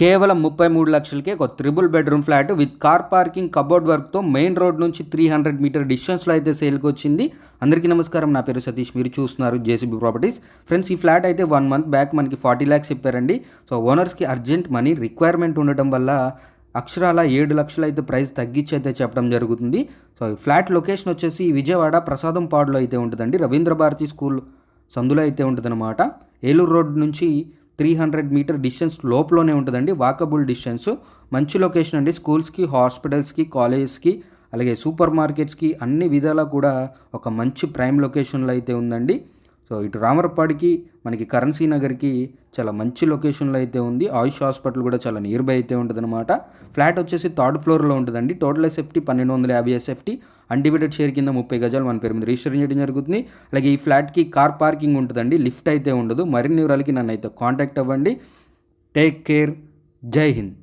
కేవలం 33 లక్షలకే ఒక triple bedroom flat with car parking cupboard వర్క్తో మెయిన్ రోడ్ నుంచి 300 మీటర్ డిస్టెన్స్లో అయితే సేల్కి వచ్చింది. అందరికీ నమస్కారం, నా పేరు సతీష్, మీరు చూస్తున్నారు జేసీబీ ప్రాపర్టీస్. ఫ్రెండ్స్, ఈ ఫ్లాట్ అయితే 1 మంత్ బ్యాక్ మనకి 40 lakhs చెప్పారండి. సో ఓనర్స్కి అర్జెంట్ మనీ రిక్వైర్మెంట్ ఉండటం వల్ల అక్షరాల 7 లక్షలు అయితే ప్రైస్ తగ్గించి అయితే చెప్పడం జరుగుతుంది. సో ఈ ఫ్లాట్ లొకేషన్ వచ్చేసి విజయవాడ ప్రసాదం పాడులో అయితే ఉంటుందండి. రవీంద్ర భారతి స్కూల్ సందులో అయితే ఉంటుందన్నమాట. ఏలూరు రోడ్ నుంచి 300 మీటర్ డిస్టెన్స్ లోపలనే ఉంటుందండి, వాకబుల్ డిస్టెన్స్. మంచి లొకేషన్ అండి. స్కూల్స్కి, హాస్పిటల్స్కి, కాలేజెస్కి, అలాగే సూపర్ మార్కెట్స్కి అన్ని విధాలా కూడా ఒక మంచి ప్రైమ్ లొకేషన్లో అయితే ఉందండి. సో ఇటు రామరపాడికి, మనకి కరెన్సీ నగర్కి చాలా మంచి లొకేషన్లో అయితే ఉంది. ఆయుష్ హాస్పిటల్ కూడా చాలా నియర్ బై అయితే ఉంటుందన్నమాట. ఫ్లాట్ వచ్చేసి 3rd ఫ్లోర్లో ఉంటుందండి. Total SFT 1250 SFT. Undivided share కింద 30 గజాలు మన పేరు మీద రిజిస్టర్ చేయడం జరుగుతుంది. అలాగే ఈ ఫ్లాట్కి కార్ పార్కింగ్ ఉంటుందండి, లిఫ్ట్ అయితే ఉండదు. మరిన్ని వివరాలకి నన్ను అయితే కాంటాక్ట్ అవ్వండి. Take care. జై హింద్.